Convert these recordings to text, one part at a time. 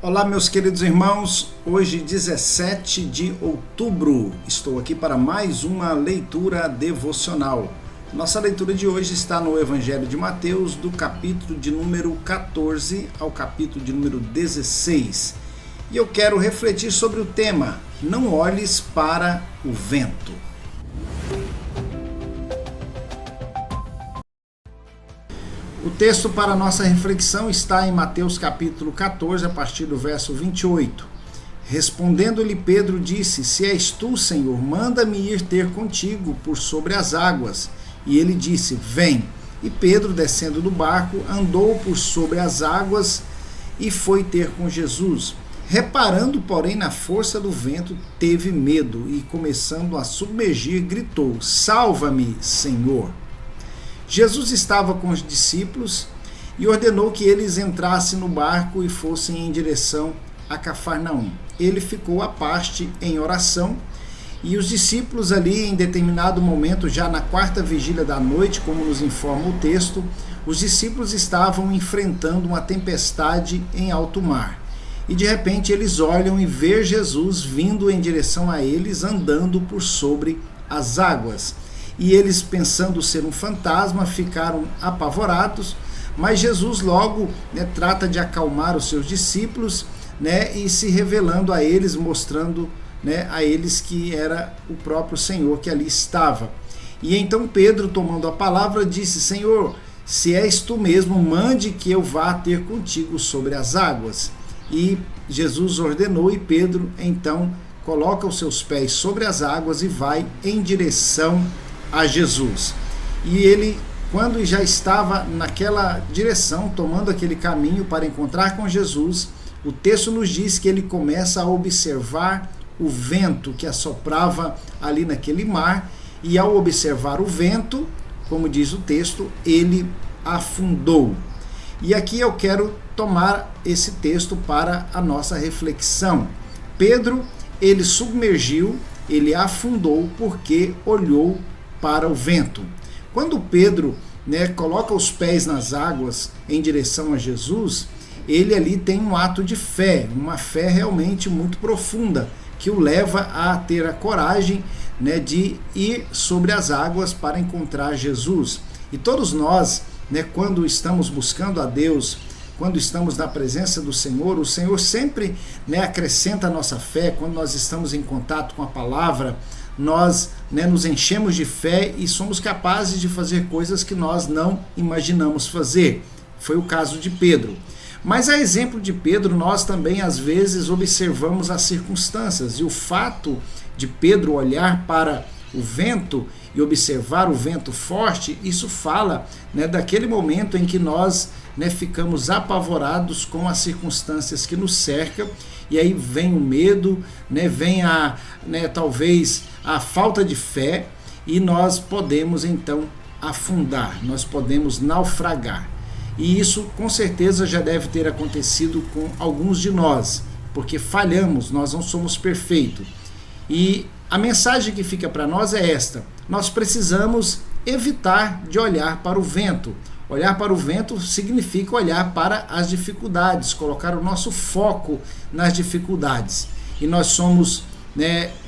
Olá, meus queridos irmãos, hoje 17 de outubro, estou aqui para mais uma leitura devocional. Nossa leitura de hoje está no Evangelho de Mateus, do capítulo de número 14 ao capítulo de número 16. E eu quero refletir sobre o tema, não olhes para o vento. O texto para a nossa reflexão está em Mateus capítulo 14, a partir do verso 28. Respondendo-lhe Pedro disse, se és tu, Senhor, manda-me ir ter contigo por sobre as águas. E ele disse, vem. E Pedro, descendo do barco, andou por sobre as águas e foi ter com Jesus. Reparando, porém, na força do vento, teve medo e, começando a submergir, gritou, salva-me, Senhor. Jesus estava com os discípulos e ordenou que eles entrassem no barco e fossem em direção a Cafarnaum. Ele ficou à parte em oração e os discípulos ali em determinado momento, já na quarta vigília da noite, como nos informa o texto, os discípulos estavam enfrentando uma tempestade em alto mar. E de repente eles olham e vê Jesus vindo em direção a eles, andando por sobre as águas. E eles, pensando ser um fantasma, ficaram apavorados, mas Jesus logo trata de acalmar os seus discípulos e se revelando a eles, mostrando a eles que era o próprio Senhor que ali estava. E então Pedro, tomando a palavra, disse, Senhor, se és tu mesmo, mande que eu vá ter contigo sobre as águas. E Jesus ordenou e Pedro então coloca os seus pés sobre as águas e vai em direção a Jesus. E ele, quando já estava naquela direção, tomando aquele caminho para encontrar com Jesus, o texto nos diz que ele começa a observar o vento que assoprava ali naquele mar, e ao observar o vento, como diz o texto, ele afundou. E aqui eu quero tomar esse texto para a nossa reflexão. Pedro, ele submergiu, ele afundou porque olhou para o vento. Quando Pedro coloca os pés nas águas em direção a Jesus, ele ali tem um ato de fé, uma fé realmente muito profunda, que o leva a ter a coragem de ir sobre as águas para encontrar Jesus. E todos nós, quando estamos buscando a Deus, quando estamos na presença do Senhor, o Senhor sempre acrescenta a nossa fé. Quando nós estamos em contato com a palavra, nós nos enchemos de fé e somos capazes de fazer coisas que nós não imaginamos fazer. Foi o caso de Pedro. Mas a exemplo de Pedro, nós também às vezes observamos as circunstâncias, e o fato de Pedro olhar para o vento e observar o vento forte, isso fala daquele momento em que nós ficamos apavorados com as circunstâncias que nos cercam, e aí vem o medo, vem talvez a falta de fé, e nós podemos então afundar, nós podemos naufragar. E isso com certeza já deve ter acontecido com alguns de nós, porque falhamos, nós não somos perfeitos. E a mensagem que fica para nós é esta: nós precisamos evitar de olhar para o vento. Olhar para o vento significa olhar para as dificuldades, colocar o nosso foco nas dificuldades. E nós somos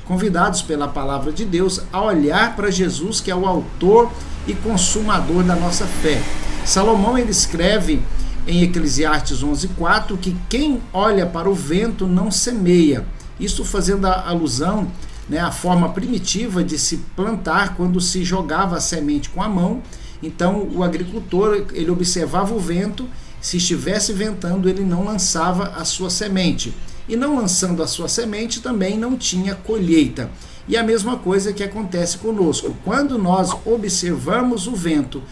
convidados pela palavra de Deus a olhar para Jesus, que é o autor e consumador da nossa fé. Salomão, ele escreve em Eclesiastes 11:4 que quem olha para o vento não semeia. Isso fazendo a alusão à forma primitiva de se plantar quando se jogava a semente com a mão. Então o agricultor, ele observava o vento, se estivesse ventando ele não lançava a sua semente. E não lançando a sua semente também não tinha colheita. E a mesma coisa que acontece conosco. Quando nós observamos o vento,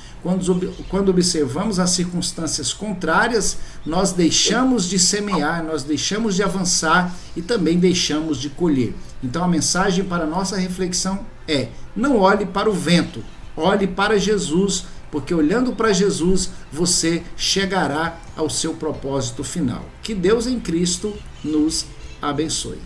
quando observamos as circunstâncias contrárias, nós deixamos de semear, nós deixamos de avançar e também deixamos de colher. Então a mensagem para a nossa reflexão é: não olhe para o vento, olhe para Jesus, porque olhando para Jesus você chegará ao seu propósito final. Que Deus em Cristo nos abençoe.